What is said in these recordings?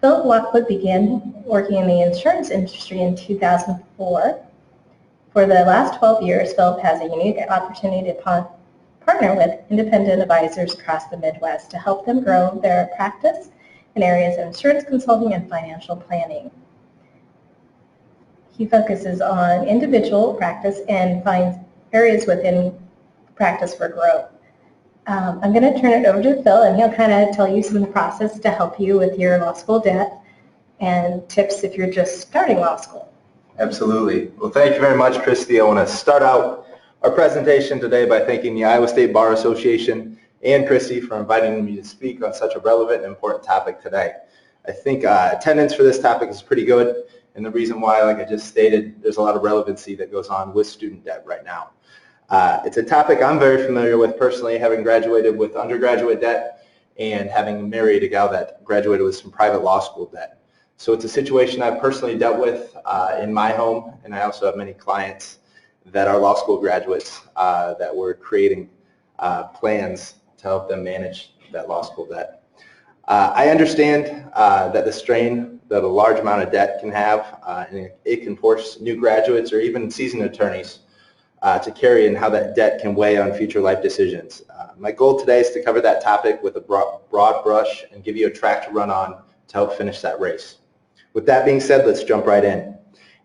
Philip Lockwood began working in the insurance industry in 2004. For the last 12 years, Philip has a unique opportunity to partner with independent advisors across the Midwest to help them grow their practice in areas of insurance consulting and financial planning. He focuses on individual practice and finds areas within practice for growth. I'm going to turn it over to Phil, and he'll kind of tell you some of the process to help you with your law school debt and tips if you're just starting law school. Absolutely. Well, thank you very much, Christy. I want to start out our presentation today by thanking the Iowa State Bar Association and Christy for inviting me to speak on such a relevant and important topic today. I think attendance for this topic is pretty good, and the reason why, like I just stated, there's a lot of relevancy that goes on with student debt right now. It's a topic I'm very familiar with personally, having graduated with undergraduate debt and having married a gal that graduated with some private law school debt. So it's a situation I've personally dealt with in my home, and I also have many clients that are law school graduates that we're creating plans to help them manage that law school debt. I understand that the strain that a large amount of debt can have, and it can force new graduates or even seasoned attorneys to carry, and how that debt can weigh on future life decisions. My goal today is to cover that topic with a broad brush and give you a track to run on to help finish that race. With that being said, let's jump right in.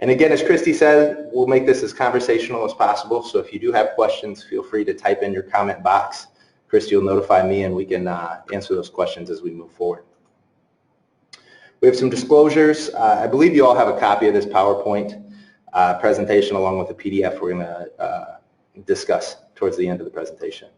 And again, as Christy said, we'll make this as conversational as possible, so if you do have questions, feel free to type in your comment box. Christy will notify me and we can answer those questions as we move forward. We have some disclosures. I believe you all have a copy of this PowerPoint presentation along with the PDF we're going to discuss towards the end of the presentation.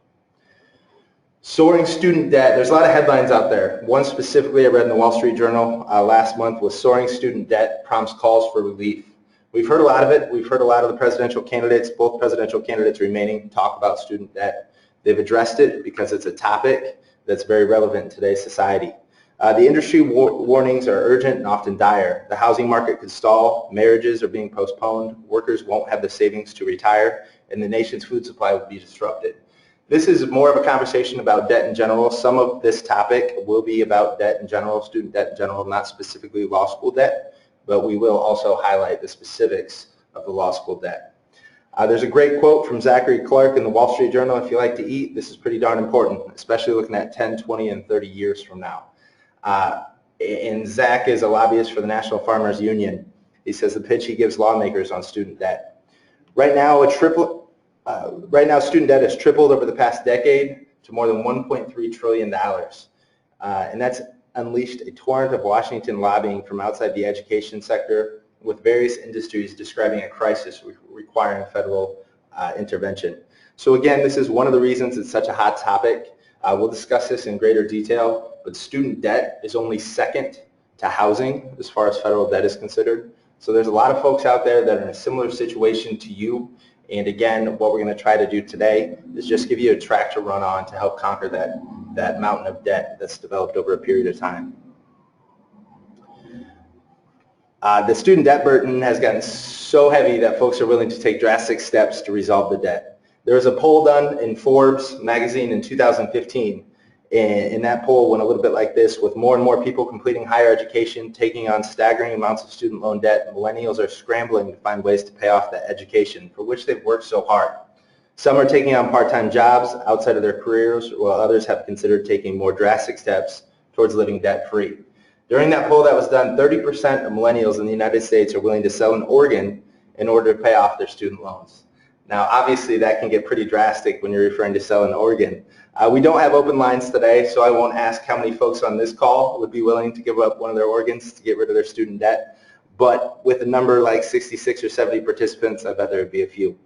Soaring student debt. There's a lot of headlines out there. One specifically I read in the Wall Street Journal last month was soaring student debt prompts calls for relief. We've heard a lot of it. We've heard a lot of the presidential candidates, both presidential candidates remaining, talk about student debt. They've addressed it because it's a topic that's very relevant in today's society. The industry warnings are urgent and often dire. The housing market could stall, marriages are being postponed, workers won't have the savings to retire, and the nation's food supply will be disrupted. This is more of a conversation about debt in general. Some of this topic will be about debt in general, student debt in general, not specifically law school debt, but we will also highlight the specifics of the law school debt. There's a great quote from Zachary Clark in the Wall Street Journal. If you like to eat, this is pretty darn important, especially looking at 10, 20, and 30 years from now. And Zach is a lobbyist for the National Farmers Union. He says the pitch he gives lawmakers on student debt. Right now, student debt has tripled over the past decade to more than $1.3 trillion. And that's unleashed a torrent of Washington lobbying from outside the education sector, with various industries describing a crisis requiring federal intervention. So again, this is one of the reasons it's such a hot topic. We'll discuss this in greater detail, but student debt is only second to housing as far as federal debt is considered. So there's a lot of folks out there that are in a similar situation to you. And again, what we're going to try to do today is just give you a track to run on to help conquer that mountain of debt that's developed over a period of time. The student debt burden has gotten so heavy that folks are willing to take drastic steps to resolve the debt. There was a poll done in Forbes magazine in 2015, and that poll went a little bit like this: with more and more people completing higher education, taking on staggering amounts of student loan debt, millennials are scrambling to find ways to pay off that education for which they've worked so hard. Some are taking on part-time jobs outside of their careers, while others have considered taking more drastic steps towards living debt-free. During that poll that was done, 30% of millennials in the United States are willing to sell an organ in order to pay off their student loans. Now, obviously, that can get pretty drastic when you're referring to sell an organ. We don't have open lines today, so I won't ask how many folks on this call would be willing to give up one of their organs to get rid of their student debt. But with a number like 66 or 70 participants, I bet there would be a few.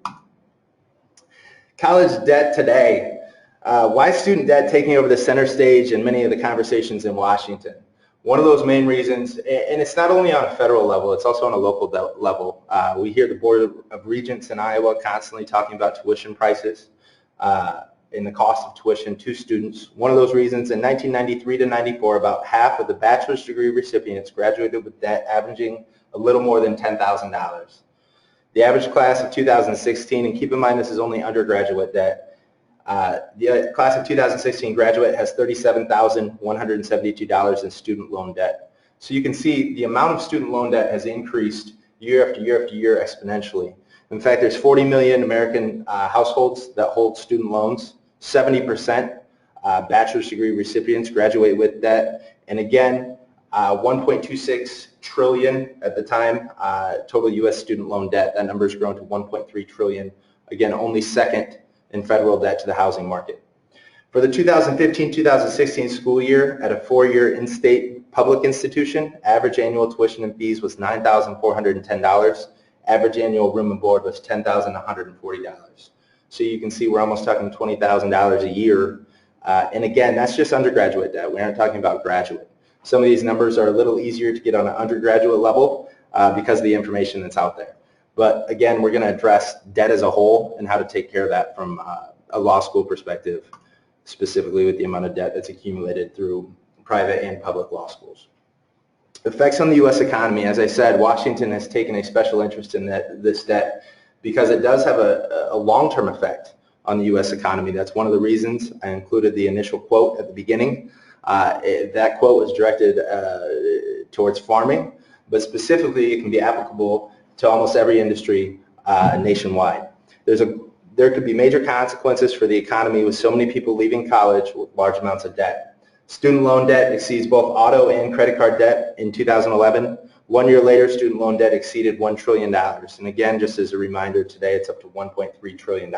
College debt today. Why is student debt taking over the center stage in many of the conversations in Washington? One of those main reasons, and it's not only on a federal level, it's also on a local level. We hear the Board of Regents in Iowa constantly talking about tuition prices and the cost of tuition to students. One of those reasons, in 1993 to 94, about half of the bachelor's degree recipients graduated with debt averaging a little more than $10,000. The average class of 2016, and keep in mind this is only undergraduate debt, the class of 2016 graduate has $37,172 in student loan debt. So you can see the amount of student loan debt has increased year after year after year exponentially. In fact, there's 40 million American households that hold student loans. 70% bachelor's degree recipients graduate with debt. And again, 1.26 trillion at the time, total U.S. student loan debt. That number has grown to 1.3 trillion. Again, only second in federal debt to the housing market. For the 2015-2016 school year, at a four-year in-state public institution, average annual tuition and fees was $9,410. Average annual room and board was $10,140. So you can see we're almost talking $20,000 a year. And again, that's just undergraduate debt. We aren't talking about graduate. Some of these numbers are a little easier to get on an undergraduate level because of the information that's out there. But again, we're going to address debt as a whole and how to take care of that from a law school perspective, specifically with the amount of debt that's accumulated through private and public law schools. Effects on the U.S. economy. As I said, Washington has taken a special interest in this debt because it does have a long-term effect on the U.S. economy. That's one of the reasons I included the initial quote at the beginning. That quote was directed towards farming, but specifically it can be applicable to almost every industry nationwide. There could be major consequences for the economy with so many people leaving college with large amounts of debt. Student loan debt exceeds both auto and credit card debt in 2011. 1 year later, student loan debt exceeded $1 trillion. And again, just as a reminder, today it's up to $1.3 trillion.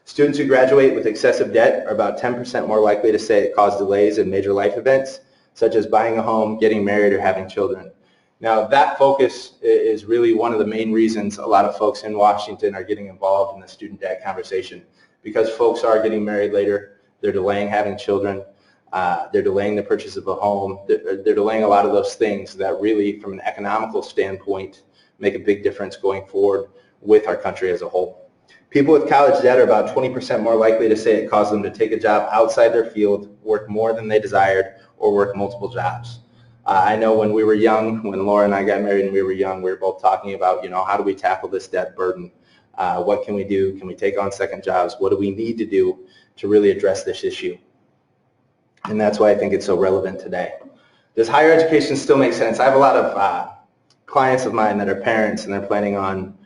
Students who graduate with excessive debt are about 10% more likely to say it caused delays in major life events, such as buying a home, getting married, or having children. Now, that focus is really one of the main reasons a lot of folks in Washington are getting involved in the student debt conversation, because folks are getting married later, they're delaying having children, they're delaying the purchase of a home, they're delaying a lot of those things that really, from an economical standpoint, make a big difference going forward with our country as a whole. People with college debt are about 20% more likely to say it caused them to take a job outside their field, work more than they desired, or work multiple jobs. I know when we were young, when Laura and I got married and we were young, we were both talking about, how do we tackle this debt burden? What can we do? Can we take on second jobs? What do we need to do to really address this issue? And that's why I think it's so relevant today. Does higher education still make sense? I have a lot of clients of mine that are parents and they're planning on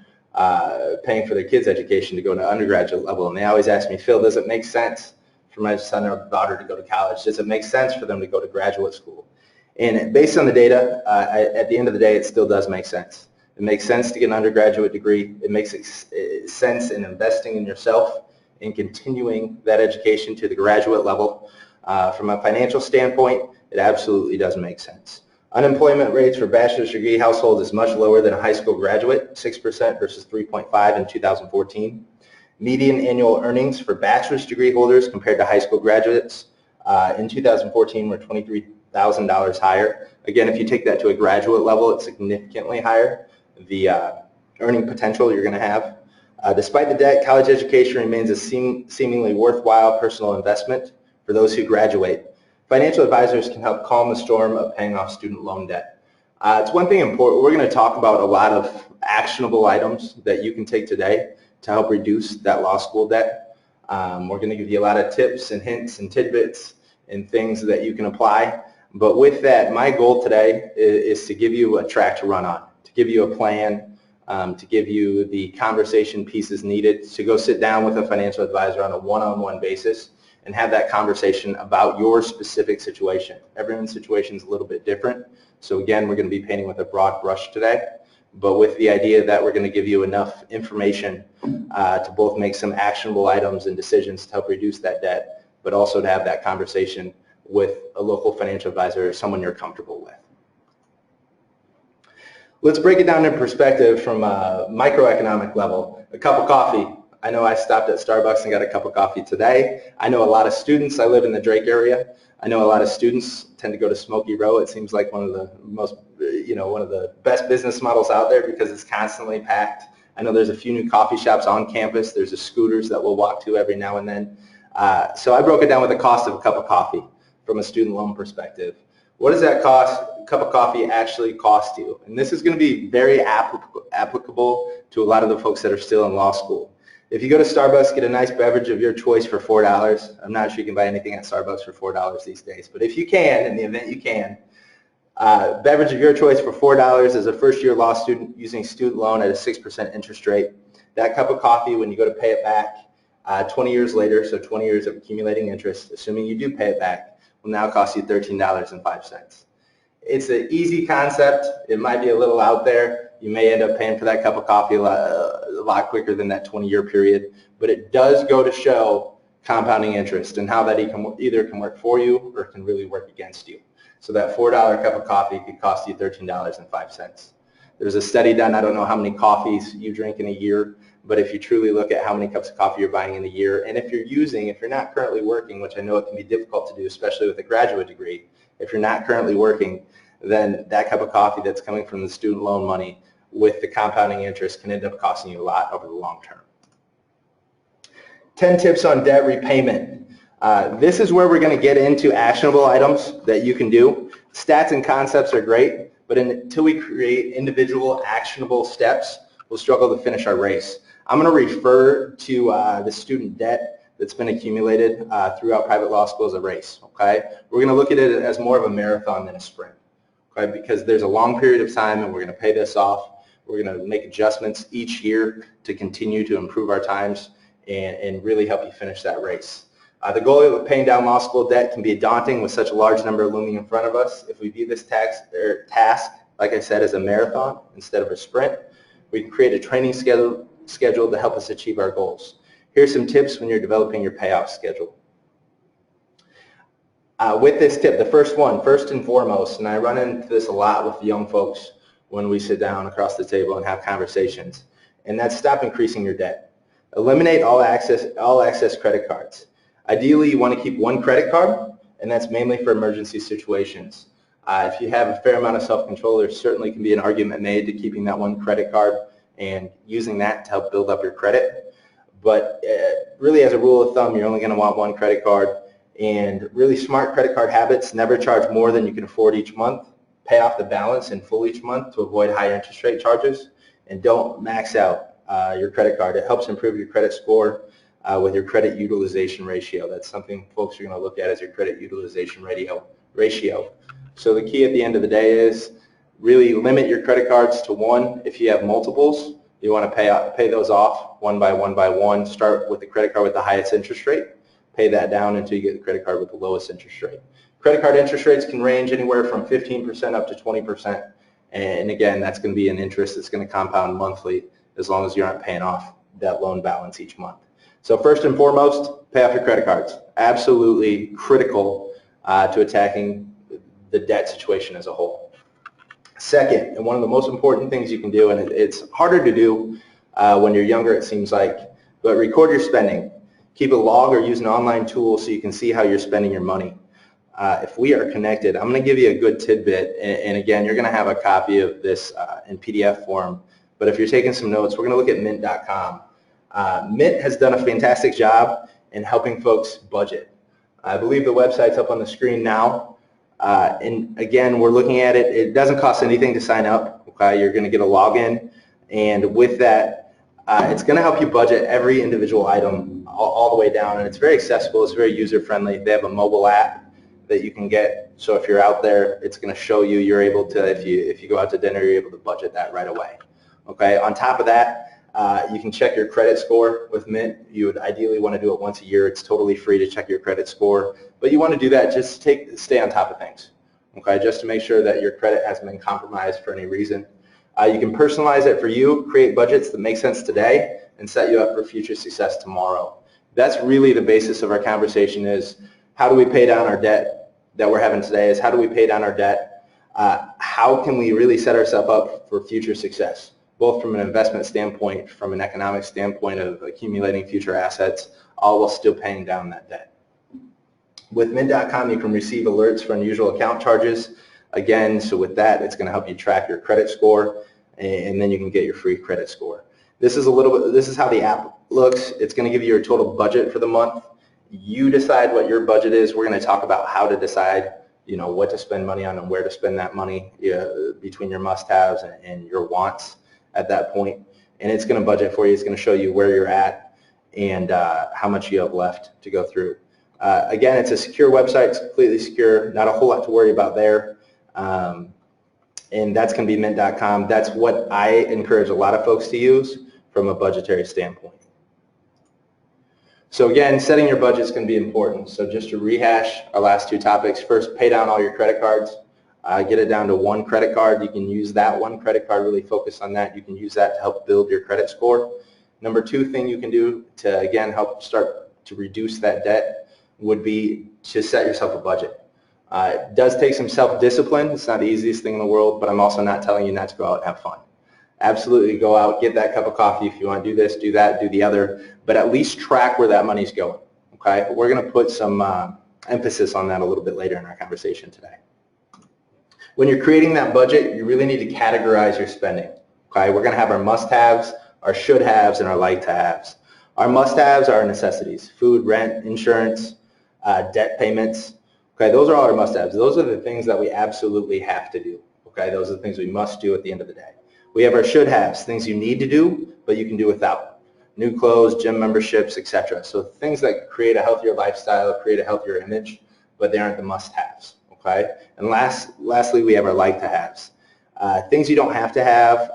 paying for their kids' education to go to undergraduate level, and they always ask me, Phil, does it make sense for my son or daughter to go to college? Does it make sense for them to go to graduate school? And based on the data, at the end of the day, it still does make sense. It makes sense to get an undergraduate degree. It makes sense in investing in yourself and continuing that education to the graduate level. From a financial standpoint, it absolutely does make sense. Unemployment rates for bachelor's degree households is much lower than a high school graduate, 6% versus 3.5% in 2014. Median annual earnings for bachelor's degree holders compared to high school graduates in 2014 were $23,000 higher. Again, if you take that to a graduate level, it's significantly higher, the earning potential you're going to have. Despite the debt, college education remains a seemingly worthwhile personal investment for those who graduate. Financial advisors can help calm the storm of paying off student loan debt. It's one thing important. We're going to talk about a lot of actionable items that you can take today to help reduce that law school debt. We're going to give you a lot of tips and hints and tidbits and things that you can apply. But with that, my goal today is to give you a track to run on, to give you a plan, to give you the conversation pieces needed to go sit down with a financial advisor on a one-on-one basis and have that conversation about your specific situation. Everyone's situation is a little bit different. So again, we're going to be painting with a broad brush today, but with the idea that we're going to give you enough information to both make some actionable items and decisions to help reduce that debt, but also to have that conversation with a local financial advisor or someone you're comfortable with. Let's break it down in perspective from a microeconomic level. A cup of coffee. I know I stopped at Starbucks and got a cup of coffee today. I know a lot of students. I live in the Drake area. I know a lot of students tend to go to Smoky Row. It seems like one of the most, one of the best business models out there because it's constantly packed. I know there's a few new coffee shops on campus. There's a scooters that we'll walk to every now and then. So I broke it down with the cost of a cup of coffee from a student loan perspective. What does that cup of coffee actually cost you? And this is going to be very applicable to a lot of the folks that are still in law school. If you go to Starbucks, get a nice beverage of your choice for $4. I'm not sure you can buy anything at Starbucks for $4 these days, but if you can, in the event you can, Beverage of your choice for $4 as a first-year law student using student loan at a 6% interest rate. That cup of coffee, when you go to pay it back 20 years later, so 20 years of accumulating interest, assuming you do pay it back, will now cost you $13.05. It's an easy concept. It might be a little out there. You may end up paying for that cup of coffee a lot quicker than that 20-year period, but it does go to show compounding interest and how that either can work for you or can really work against you. So that $4 cup of coffee could cost you $13.05. There's a study done, I don't know how many coffees you drink in a year, but if you truly look at how many cups of coffee you're buying in a year, and if you're not currently working, which I know it can be difficult to do, especially with a graduate degree, if you're not currently working, then that cup of coffee that's coming from the student loan money with the compounding interest can end up costing you a lot over the long term. 10 tips on debt repayment. This is where we're going to get into actionable items that you can do. Stats and concepts are great, but until we create individual actionable steps, we'll struggle to finish our race. I'm going to refer to the student debt that's been accumulated throughout private law school as a race. Okay, we're going to look at it as more of a marathon than a sprint. Okay, because there's a long period of time, and we're going to pay this off. We're going to make adjustments each year to continue to improve our times and really help you finish that race. The goal of paying down law school debt can be daunting with such a large number looming in front of us. If we view this task, like I said, as a marathon instead of a sprint, we can create a training schedule to help us achieve our goals. Here's some tips when you're developing your payoff schedule. With this tip, the first and foremost, and I run into this a lot with young folks when we sit down across the table and have conversations, and that's stop increasing your debt. Eliminate all access credit cards. Ideally, you want to keep one credit card, and that's mainly for emergency situations. If you have a fair amount of self-control, there certainly can be an argument made to keeping that one credit card and using that to help build up your credit. But really, as a rule of thumb, you're only going to want one credit card. And really smart credit card habits: never charge more than you can afford each month, pay off the balance in full each month to avoid high interest rate charges, and don't max out your credit card. It helps improve your credit score with your credit utilization ratio. That's something folks are going to look at as your credit utilization ratio. So the key at the end of the day is really limit your credit cards to one. If you have multiples, you want to pay those off one by one. Start with the credit card with the highest interest rate. Pay that down until you get the credit card with the lowest interest rate. Credit card interest rates can range anywhere from 15% up to 20%. And again, that's going to be an interest that's going to compound monthly as long as you aren't paying off that loan balance each month. So first and foremost, pay off your credit cards. Absolutely critical to attacking the debt situation as a whole. Second, and one of the most important things you can do, and it's harder to do when you're younger, it seems like, but record your spending. Keep a log or use an online tool so you can see how you're spending your money. If we are connected, I'm going to give you a good tidbit, and again, you're going to have a copy of this in PDF form, but if you're taking some notes, we're going to look at mint.com. Mint has done a fantastic job in helping folks budget. I believe the website's up on the screen now, and again, we're looking at it. It doesn't cost anything to sign up. Okay, you're going to get a login, and with that, it's going to help you budget every individual item all the way down, and it's very accessible. It's very user-friendly. They have a mobile app that you can get, so if you're out there, it's going to show you. You're able to, if you go out to dinner, you're able to budget that right away. Okay. On top of that, you can check your credit score with Mint. You would ideally want to do it once a year. It's totally free to check your credit score, but you want to do that just to stay on top of things. Okay, just to make sure that your credit hasn't been compromised for any reason. You can personalize it for you, create budgets that make sense today, and set you up for future success tomorrow. That's really the basis of our conversation: is how do we pay down our debt that we're having today? Is how do we pay down our debt? How can we really set ourselves up for future success, both from an investment standpoint, from an economic standpoint of accumulating future assets, all while still paying down that debt. With Mint.com, you can receive alerts for unusual account charges. Again, so with that, it's going to help you track your credit score, and then you can get your free credit score. This is how the app looks. It's going to give you your total budget for the month. You decide what your budget is. We're going to talk about how to decide, what to spend money on and where to spend that money between your must-haves and your wants at that point. And it's going to budget for you. It's going to show you where you're at and how much you have left to go through. Again, it's a secure website. It's completely secure. Not a whole lot to worry about there. And that's going to be mint.com. That's what I encourage a lot of folks to use from a budgetary standpoint. So again, setting your budget is going to be important. So just to rehash our last two topics, first, pay down all your credit cards. Get it down to one credit card. You can use that one credit card, really focus on that. You can use that to help build your credit score. Number two thing you can do to, again, help start to reduce that debt would be to set yourself a budget. It does take some self-discipline. It's not the easiest thing in the world, but I'm also not telling you not to go out and have fun. Absolutely go out, get that cup of coffee if you want to do this, do that, do the other, but at least track where that money's going, okay? We're going to put some emphasis on that a little bit later in our conversation today. When you're creating that budget, you really need to categorize your spending, okay? We're going to have our must-haves, our should-haves, and our like-to-haves. Our must-haves are our necessities: food, rent, insurance, debt payments. Okay, those are all our must-haves. Those are the things that we absolutely have to do. Okay, those are the things we must do at the end of the day. We have our should-haves, things you need to do, but you can do without. New clothes, gym memberships, etc. So things that create a healthier lifestyle, create a healthier image, but they aren't the must-haves. Okay, and lastly, we have our like-to-haves. Things you don't have to have.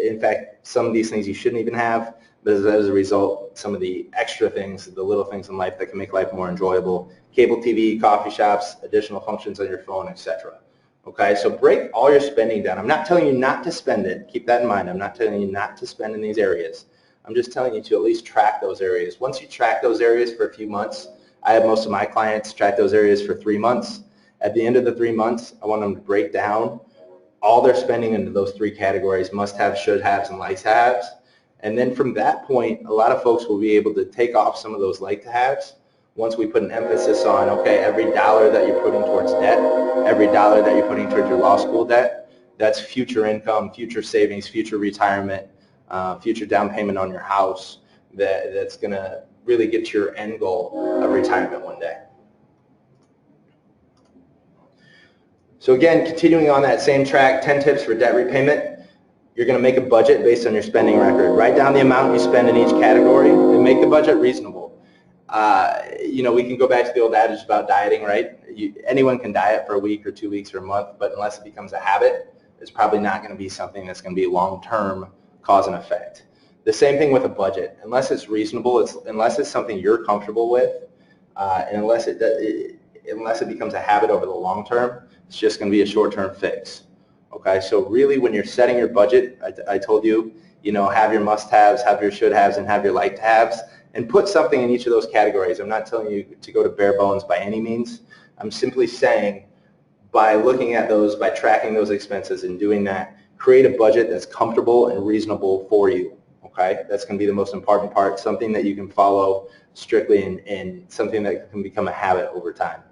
In fact, some of these things you shouldn't even have. But as a result, some of the extra things, the little things in life that can make life more enjoyable: cable TV, coffee shops, additional functions on your phone, etc. Okay, so break all your spending down. I'm not telling you not to spend it. Keep that in mind. I'm not telling you not to spend in these areas. I'm just telling you to at least track those areas. Once you track those areas for a few months, I have most of my clients track those areas for 3 months. At the end of the 3 months, I want them to break down all their spending into those three categories: must-haves, should-haves, and like-to-haves. And then from that point, a lot of folks will be able to take off some of those like-to-haves once we put an emphasis on, okay, every dollar that you're putting towards debt, every dollar that you're putting towards your law school debt, that's future income, future savings, future retirement, future down payment on your house that's going to really get to your end goal of retirement one day. So again, continuing on that same track, 10 tips for debt repayment. You're going to make a budget based on your spending record. Write down the amount you spend in each category and make the budget reasonable. You know, we can go back to the old adage about dieting, right? Anyone can diet for a week or 2 weeks or a month, but unless it becomes a habit, it's probably not going to be something that's going to be long-term cause and effect. The same thing with a budget. Unless it's reasonable, unless it's something you're comfortable with, and unless it becomes a habit over the long term, it's just going to be a short-term fix. Okay, so really when you're setting your budget, I told you, have your must-haves, have your should-haves, and have your like-to-haves, and put something in each of those categories. I'm not telling you to go to bare bones by any means. I'm simply saying by looking at those, by tracking those expenses and doing that, create a budget that's comfortable and reasonable for you. Okay, that's going to be the most important part, something that you can follow strictly and something that can become a habit over time.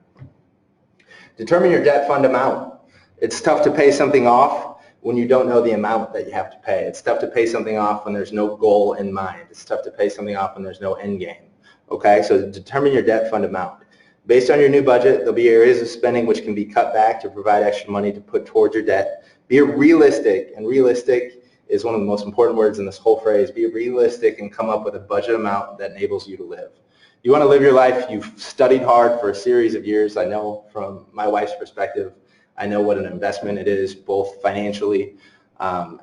Determine your debt fund amount. It's tough to pay something off when you don't know the amount that you have to pay. It's tough to pay something off when there's no goal in mind. It's tough to pay something off when there's no end game. Okay, so determine your debt fund amount. Based on your new budget, there'll be areas of spending which can be cut back to provide extra money to put towards your debt. Be realistic, and realistic is one of the most important words in this whole phrase. Be realistic and come up with a budget amount that enables you to live. You want to live your life. You've studied hard for a series of years. I know from my wife's perspective, I know what an investment it is, both financially,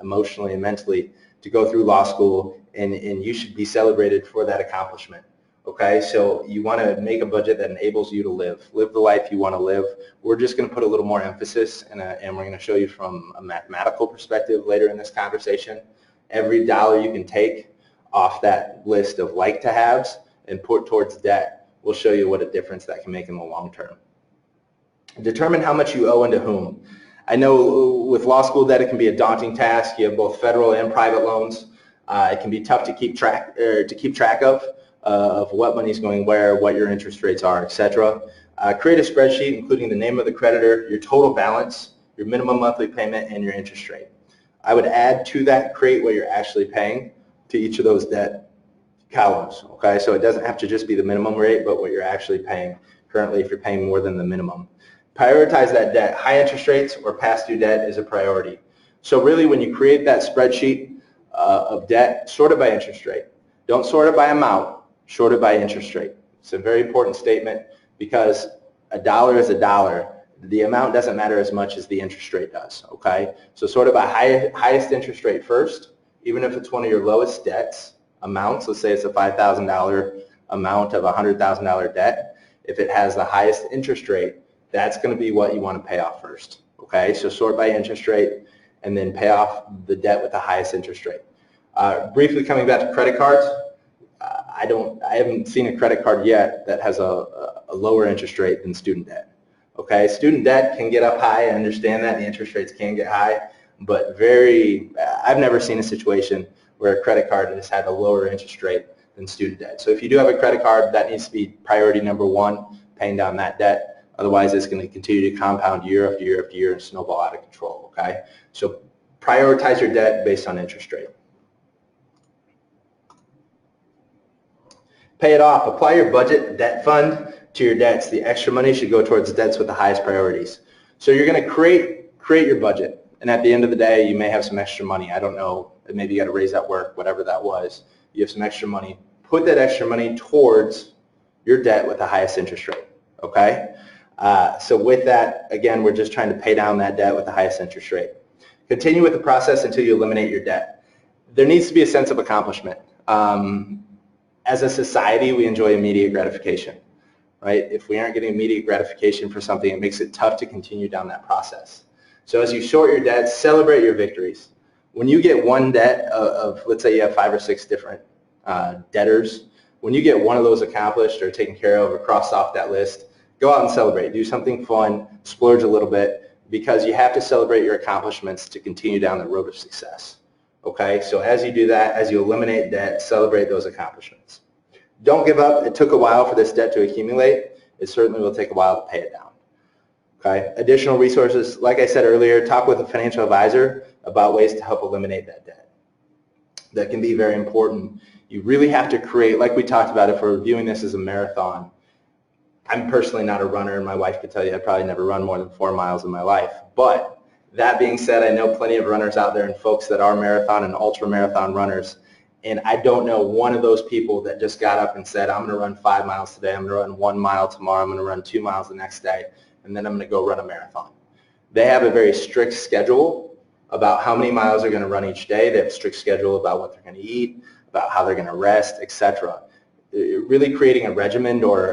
emotionally, and mentally, to go through law school, and you should be celebrated for that accomplishment. Okay, so you want to make a budget that enables you to live the life you want to live. We're just going to put a little more emphasis, and we're going to show you from a mathematical perspective later in this conversation. Every dollar you can take off that list of like-to-haves and put towards debt will show you what a difference that can make in the long term. Determine how much you owe and to whom. I know with law school debt it can be a daunting task. You have both federal and private loans. It can be tough to keep track of what money's going where, what your interest rates are, etc. Create a spreadsheet including the name of the creditor, your total balance, your minimum monthly payment, and your interest rate. I would add to that, create what you're actually paying to each of those debt columns. Okay, so it doesn't have to just be the minimum rate, but what you're actually paying currently if you're paying more than the minimum. Prioritize that debt. High interest rates or past due debt is a priority. So really when you create that spreadsheet of debt, sort it by interest rate. Don't sort it by amount, sort it by interest rate. It's a very important statement because a dollar is a dollar. It the amount doesn't matter as much as the interest rate does, okay? So sort of a highest interest rate first, even if it's one of your lowest debts amounts, let's say it's a $5,000 amount of a $100,000 debt, if it has the highest interest rate, that's going to be what you want to pay off first, okay? So sort by interest rate and then pay off the debt with the highest interest rate. Briefly coming back to credit cards, I haven't seen a credit card yet that has a lower interest rate than student debt. Okay, student debt can get up high. I understand that the interest rates can get high, but I've never seen a situation where a credit card has had a lower interest rate than student debt. So if you do have a credit card, that needs to be priority number one, paying down that debt. Otherwise, it's going to continue to compound year after year after year and snowball out of control. Okay, so prioritize your debt based on interest rate. Pay it off. Apply your budget debt fund to your debts. The extra money should go towards debts with the highest priorities. So you're going to create your budget, and at the end of the day, you may have some extra money. I don't know. Maybe you got to raise at work, whatever that was. You have some extra money. Put that extra money towards your debt with the highest interest rate. Okay. So with that, again, we're just trying to pay down that debt with the highest interest rate. Continue with the process until you eliminate your debt. There needs to be a sense of accomplishment. As a society, we enjoy immediate gratification, right? If we aren't getting immediate gratification for something, it makes it tough to continue down that process. So as you short your debts, celebrate your victories. When you get one debt of let's say you have 5 or 6 different debtors, when you get one of those accomplished or taken care of or crossed off that list, go out and celebrate. Do something fun, splurge a little bit, because you have to celebrate your accomplishments to continue down the road of success. Okay, so as you do that, as you eliminate debt, celebrate those accomplishments. Don't give up. It took a while for this debt to accumulate. It certainly will take a while to pay it down. Okay, additional resources, like I said earlier, talk with a financial advisor about ways to help eliminate that debt. That can be very important. You really have to create, like we talked about, if we're viewing this as a marathon. I'm personally not a runner, and my wife could tell you I probably never run more than 4 miles in my life. But that being said, I know plenty of runners out there and folks that are marathon and ultra marathon runners, and I don't know one of those people that just got up and said, I'm going to run 5 miles today, I'm going to run 1 mile tomorrow, I'm going to run 2 miles the next day, and then I'm going to go run a marathon. They have a very strict schedule about how many miles they're going to run each day. They have a strict schedule about what they're going to eat, about how they're going to rest, etc. Really creating a regimen or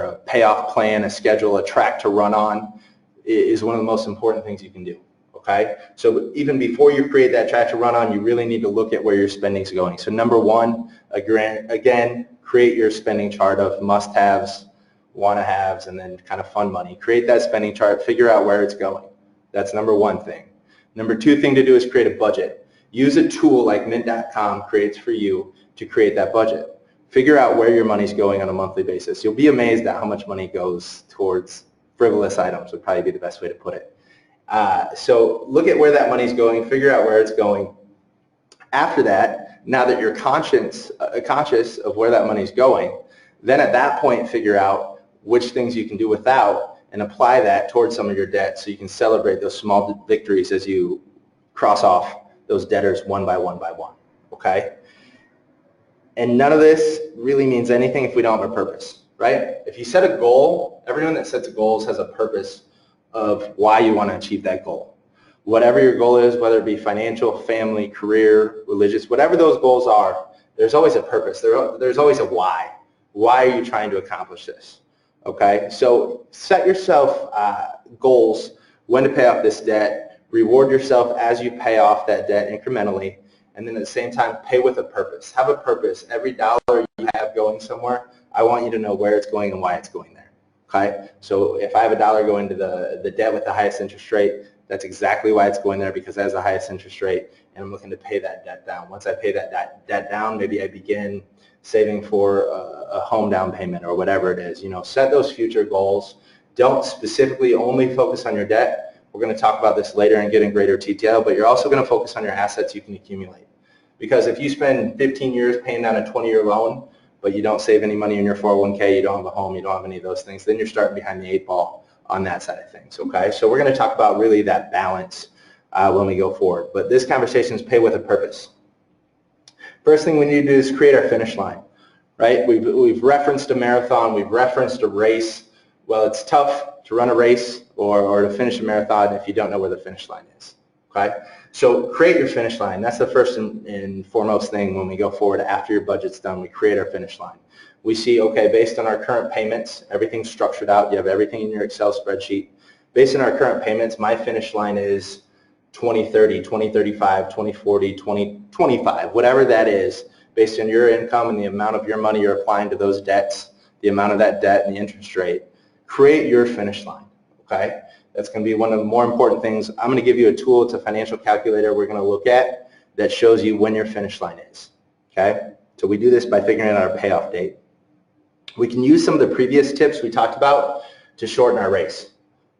a payoff plan, a schedule, a track to run on is one of the most important things you can do. Okay, so even before you create that track to run on, you really need to look at where your spending is going. So number one, again, create your spending chart of must-haves, want-to-haves, and then kind of fun money. Create that spending chart, figure out where it's going. That's number one thing. Number two thing to do is create a budget. Use a tool like mint.com creates for you to create that budget. Figure out where your money's going on a monthly basis. You'll be amazed at how much money goes towards frivolous items, would probably be the best way to put it. So look at where that money's going, figure out where it's going. After that, now that you're conscious of where that money's going, then at that point figure out which things you can do without and apply that towards some of your debt so you can celebrate those small victories as you cross off those debtors one by one by one. Okay? And none of this really means anything if we don't have a purpose, right? If you set a goal, everyone that sets goals has a purpose of why you want to achieve that goal. Whatever your goal is, whether it be financial, family, career, religious, whatever those goals are, there's always a purpose. There's always a why. Why are you trying to accomplish this? Okay, so set yourself goals, when to pay off this debt, reward yourself as you pay off that debt incrementally, and then at the same time, pay with a purpose. Have a purpose. Every dollar you have going somewhere, I want you to know where it's going and why it's going there. Okay, so if I have a dollar going to the debt with the highest interest rate, that's exactly why it's going there, because it has the highest interest rate, and I'm looking to pay that debt down. Once I pay that debt down, maybe I begin saving for a home down payment or whatever it is. You know, set those future goals. Don't specifically only focus on your debt. We're going to talk about this later and get in greater detail, but you're also going to focus on your assets you can accumulate. Because if you spend 15 years paying down a 20-year loan, but you don't save any money in your 401k, you don't have a home, you don't have any of those things, then you're starting behind the 8 ball on that side of things, okay? So we're going to talk about really that balance when we go forward. But this conversation is pay with a purpose. First thing we need to do is create our finish line, right? We've referenced a marathon, we've referenced a race. Well, it's tough to run a race or to finish a marathon if you don't know where the finish line is. Okay? So create your finish line. That's the first and foremost thing when we go forward after your budget's done. We create our finish line. We see, okay, based on our current payments, everything's structured out. You have everything in your Excel spreadsheet. Based on our current payments, my finish line is 2030, 2035, 2040, 2025, whatever that is, based on your income and the amount of your money you're applying to those debts, the amount of that debt and the interest rate. Create your finish line, okay? That's going to be one of the more important things. I'm going to give you a tool. It's a financial calculator we're going to look at that shows you when your finish line is, okay? So we do this by figuring out our payoff date. We can use some of the previous tips we talked about to shorten our race,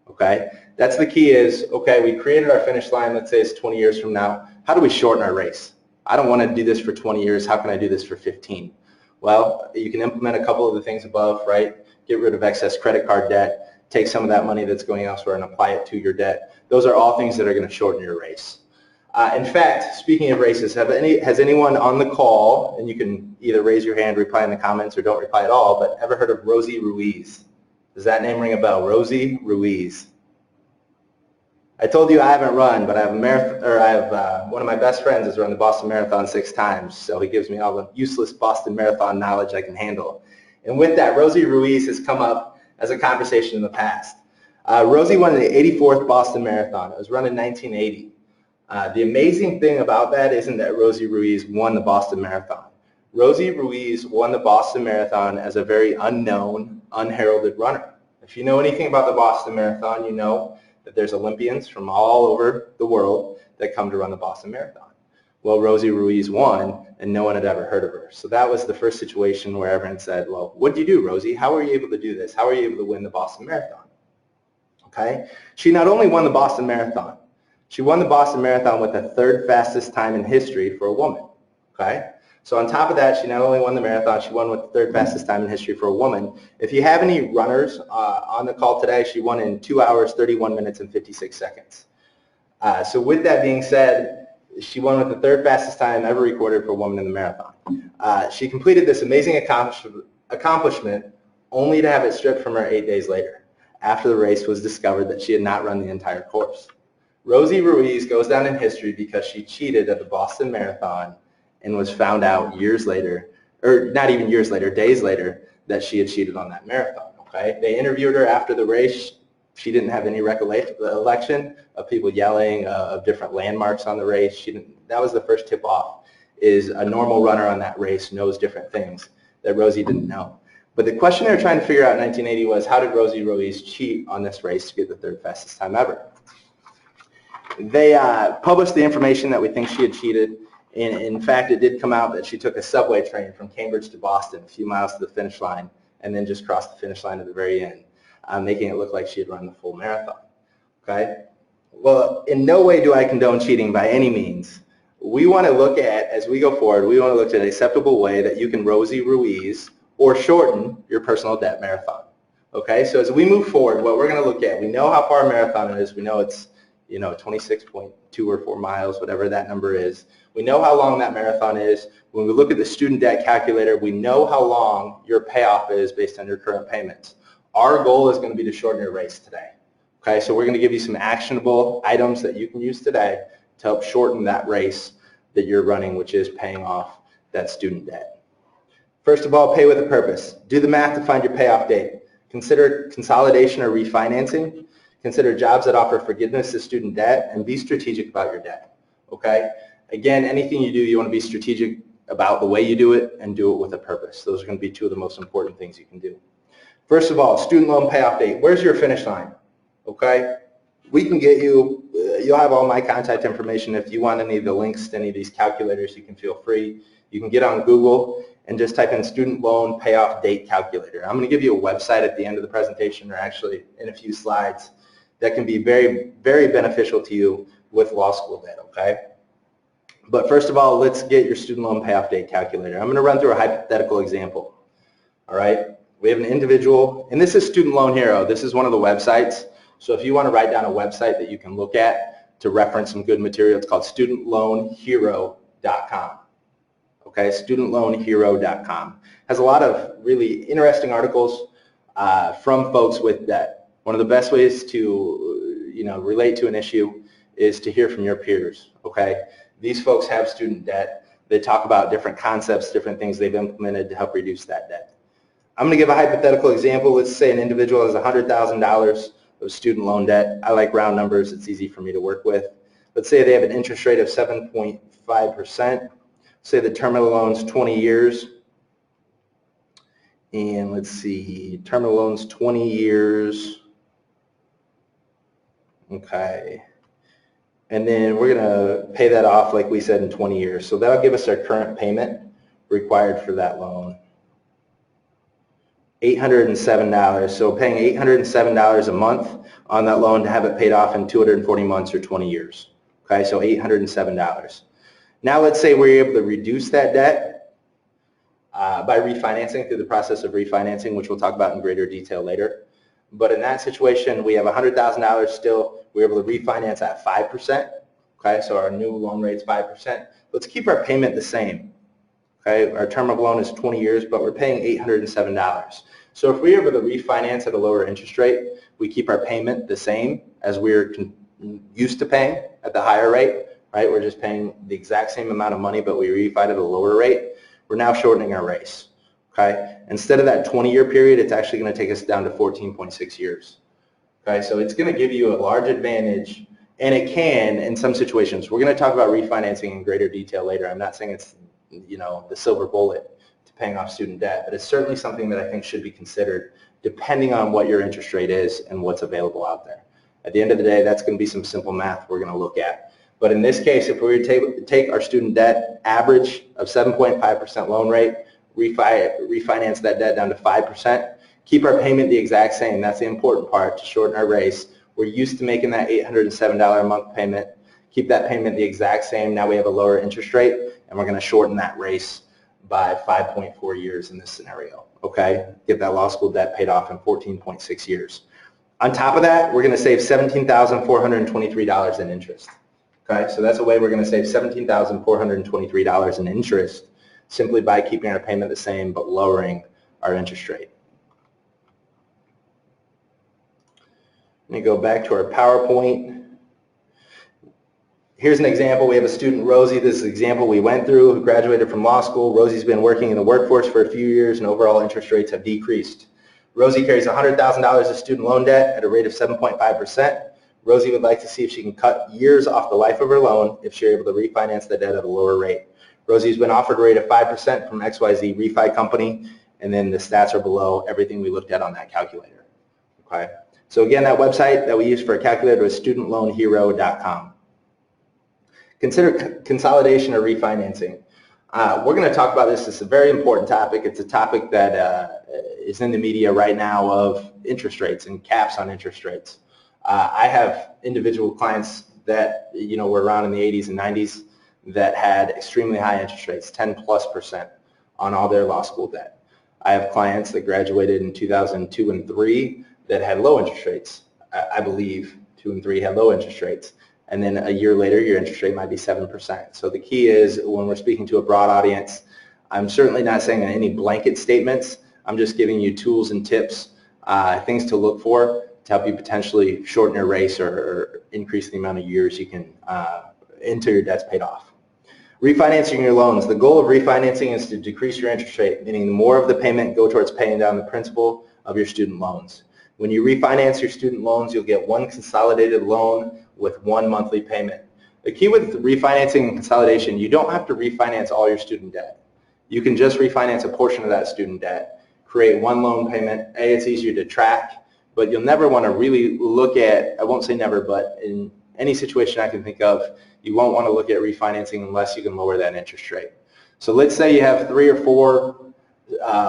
okay? That's the key is, okay, we created our finish line, let's say it's 20 years from now. How do we shorten our race? I don't want to do this for 20 years. How can I do this for 15? Well, you can implement a couple of the things above, right? Get rid of excess credit card debt, take some of that money that's going elsewhere and apply it to your debt. Those are all things that are going to shorten your race. In fact, speaking of races, has anyone on the call, and you can either raise your hand, reply in the comments, or don't reply at all, but ever heard of Rosie Ruiz? Does that name ring a bell? Rosie Ruiz. I told you I haven't run, but I have a marathon, or I have one of my best friends has run the Boston Marathon 6 times, so he gives me all the useless Boston Marathon knowledge I can handle. And with that, Rosie Ruiz has come up as a conversation in the past. Rosie won the 84th Boston Marathon. It was run in 1980. The amazing thing about that isn't that Rosie Ruiz won the Boston Marathon. Rosie Ruiz won the Boston Marathon as a very unknown, unheralded runner. If you know anything about the Boston Marathon, you know that there's Olympians from all over the world that come to run the Boston Marathon. Well, Rosie Ruiz won, and no one had ever heard of her. So that was the first situation where everyone said, well, what did you do, Rosie? How were you able to do this? How were you able to win the Boston Marathon? Okay? She not only won the Boston Marathon, she won the Boston Marathon with the 3rd fastest time in history for a woman. Okay? So on top of that, she not only won the marathon, she won with the 3rd fastest time in history for a woman. If you have any runners on the call today, she won in 2 hours, 31 minutes, and 56 seconds. So with that being said, she won with the 3rd fastest time ever recorded for a woman in the marathon. She completed this amazing accomplishment only to have it stripped from her 8 days later, after the race was discovered that she had not run the entire course. Rosie Ruiz goes down in history because she cheated at the Boston Marathon and was found out years later, or not even years later, days later, that she had cheated on that marathon, okay? They interviewed her after the race. She didn't have any recollection of people yelling, of different landmarks on the race. That was the first tip-off, is a normal runner on that race knows different things that Rosie didn't know. But the question they were trying to figure out in 1980 was, how did Rosie Ruiz cheat on this race to get the 3rd fastest time ever? They published the information that we think she had cheated. In fact, it did come out that she took a subway train from Cambridge to Boston, a few miles to the finish line, and then just crossed the finish line at the very end, making it look like she had run the full marathon. Okay? Well, in no way do I condone cheating by any means. We want to look at, as we go forward, we want to look at an acceptable way that you can Rosie Ruiz or shorten your personal debt marathon. Okay? So as we move forward, what we're going to look at, we know how far a marathon is. We know it's 26.2 or 4 miles, whatever that number is. We know how long that marathon is. When we look at the student debt calculator, we know how long your payoff is based on your current payments. Our goal is going to be to shorten your race today. Okay, so we're going to give you some actionable items that you can use today to help shorten that race that you're running, which is paying off that student debt. First of all, pay with a purpose. Do the math to find your payoff date. Consider consolidation or refinancing. Consider jobs that offer forgiveness of student debt, and be strategic about your debt. Okay? Again, anything you do, you want to be strategic about the way you do it and do it with a purpose. Those are going to be 2 of the most important things you can do. First of all, student loan payoff date. Where's your finish line? Okay? We can get you, you'll have all my contact information. If you want any of the links to any of these calculators, you can feel free. You can get on Google and just type in student loan payoff date calculator. I'm going to give you a website at the end of the presentation, or actually in a few slides, that can be very, very beneficial to you with law school debt, okay? But first of all, let's get your student loan payoff date calculator. I'm going to run through a hypothetical example, all right? We have an individual, and this is Student Loan Hero. This is one of the websites. So if you want to write down a website that you can look at to reference some good material, it's called studentloanhero.com. Okay, studentloanhero.com. Has a lot of really interesting articles. from folks with debt. One of the best ways to relate to an issue is to hear from your peers, okay? These folks have student debt. They talk about different concepts, different things they've implemented to help reduce that debt. I'm going to give a hypothetical example. Let's say an individual has $100,000 of student loan debt. I like round numbers. It's easy for me to work with. Let's say they have an interest rate of 7.5%. Say the term of the loan's 20 years. And let's see, term of the loan's 20 years. Okay. And then we're going to pay that off, like we said, in 20 years. So that'll give us our current payment required for that loan. $807. So paying $807 a month on that loan to have it paid off in 240 months or 20 years. Okay, so $807. Now let's say we're able to reduce that debt by refinancing, through the process of refinancing, which we'll talk about in greater detail later. But in that situation, we have $100,000 still. We're able to refinance at 5%. Okay, so our new loan rate's 5%. Let's keep our payment the same. Okay, our term of loan is 20 years, but we're paying $807. So if we're able to refinance at a lower interest rate, we keep our payment the same as we're used to paying at the higher rate, right? We're just paying the exact same amount of money, but we refi at a lower rate. We're now shortening our race, okay? Instead of that 20-year period, it's actually going to take us down to 14.6 years, okay? So it's going to give you a large advantage, and it can in some situations. We're going to talk about refinancing in greater detail later. I'm not saying it's the silver bullet to paying off student debt, but it's certainly something that I think should be considered depending on what your interest rate is and what's available out there. At the end of the day, that's going to be some simple math we're going to look at. But in this case, if we were to take our student debt average of 7.5% loan rate, refinance that debt down to 5%, keep our payment the exact same. That's the important part to shorten our race. We're used to making that $807 a month payment. Keep that payment the exact same. Now we have a lower interest rate, and we're going to shorten that race by 5.4 years in this scenario, okay? Get that law school debt paid off in 14.6 years. On top of that, we're going to save $17,423 in interest, okay? So that's a way we're going to save $17,423 in interest simply by keeping our payment the same but lowering our interest rate. Let me go back to our PowerPoint. Here's an example. We have a student, Rosie. This is an example we went through, who graduated from law school. Rosie's been working in the workforce for a few years, and overall interest rates have decreased. Rosie carries $100,000 of student loan debt at a rate of 7.5%. Rosie would like to see if she can cut years off the life of her loan if she's able to refinance the debt at a lower rate. Rosie's been offered a rate of 5% from XYZ Refi Company, and then the stats are below everything we looked at on that calculator. Okay. So again, that website that we use for a calculator is studentloanhero.com. Consider consolidation or refinancing. We're going to talk about this. It's a very important topic. It's a topic that is in the media right now of interest rates and caps on interest rates. I have individual clients that were around in the 80s and 90s that had extremely high interest rates, 10+% on all their law school debt. I have clients that graduated in 2002 and 3 that had low interest rates. I believe 2 and 3 had low interest rates. And then a year later, your interest rate might be 7%. So the key is, when we're speaking to a broad audience, I'm certainly not saying any blanket statements. I'm just giving you tools and tips, things to look for to help you potentially shorten your race or increase the amount of years you can until your debt's paid off. Refinancing your loans. The goal of refinancing is to decrease your interest rate, meaning more of the payment go towards paying down the principal of your student loans. When you refinance your student loans, you'll get one consolidated loan with one monthly payment. The key with refinancing and consolidation, you don't have to refinance all your student debt. You can just refinance a portion of that student debt, create one loan payment. It's easier to track, but you'll never want to really look at, I won't say never, but in any situation I can think of, you won't want to look at refinancing unless you can lower that interest rate. So let's say you have 3 or 4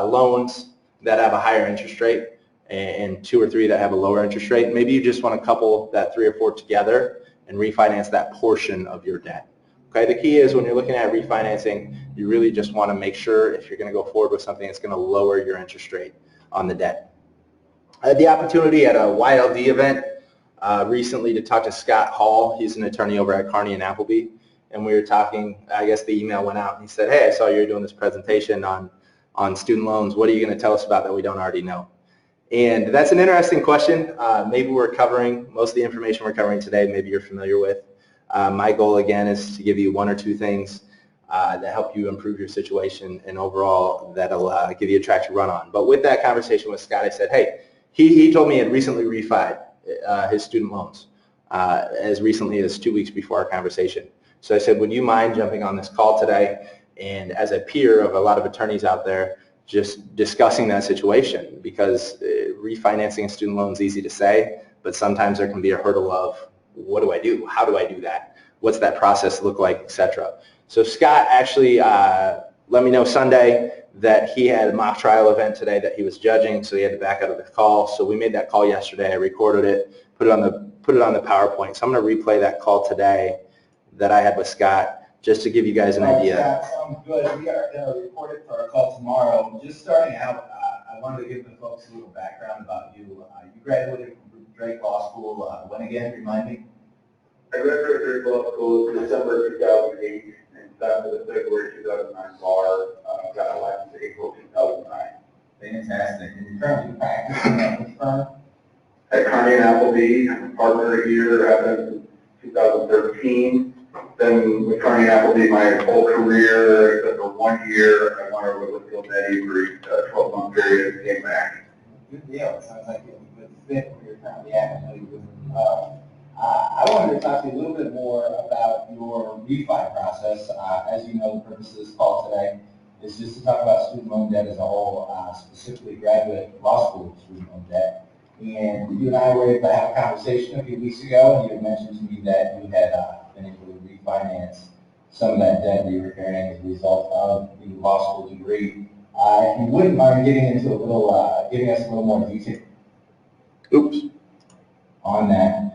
loans that have a higher interest rate, and 2 or 3 that have a lower interest rate. Maybe you just want to couple that 3 or 4 together and refinance that portion of your debt. Okay, the key is when you're looking at refinancing, you really just want to make sure if you're going to go forward with something that's going to lower your interest rate on the debt. I had the opportunity at a YLD event recently to talk to Scott Hall. He's an attorney over at Carney and Appleby, and we were talking. I guess the email went out and he said, hey, I saw you're doing this presentation on student loans. What are you going to tell us about that we don't already know? And that's an interesting question. Maybe we're covering most of the information we're covering today, maybe you're familiar with. My goal, again, is to give you one or two things that help you improve your situation, and overall that'll give you a track to run on. But with that conversation with Scott, I said, hey, he told me he had recently refied his student loans as recently as 2 weeks before our conversation. So I said, would you mind jumping on this call today, and as a peer of a lot of attorneys out there, just discussing that situation, because refinancing a student loan is easy to say, but sometimes there can be a hurdle of, what do I do? How do I do that? What's that process look like, etc. So Scott actually let me know Sunday that he had a mock trial event today that he was judging, so he had to back out of the call. So we made that call yesterday. I recorded it, put it on the PowerPoint. So I'm going to replay that call today that I had with Scott, just to give you guys an idea. Scott, sounds good. We are going to record it for our call tomorrow. Just starting out, I wanted to give the folks a little background about you. You graduated from Drake Law School when again? Remind me. I graduated Drake Law School in December 2008 and sat for the February 2009 bar. Got my license in April 2009. Fantastic. And you're currently practicing at which firm? At Carney and Appleby, I'm a partner here. I've been since 2013. Then with Carney and Appleby, my whole career, except for 1 year, I went over with Gildetti for a 12-month period and came back. Good deal. It sounds like you have a good fit where you're currently at. I wanted to talk to you a little bit more about your refi process. As you know, the purpose of this call today is just to talk about student loan debt as a whole, specifically graduate law school student loan debt. And you and I were able to have a conversation a few weeks ago, and you had mentioned to me that you had been able to refinance some of that debt that you were carrying as a result of the law school degree. If you wouldn't mind getting into a little, giving us a little more detail on that.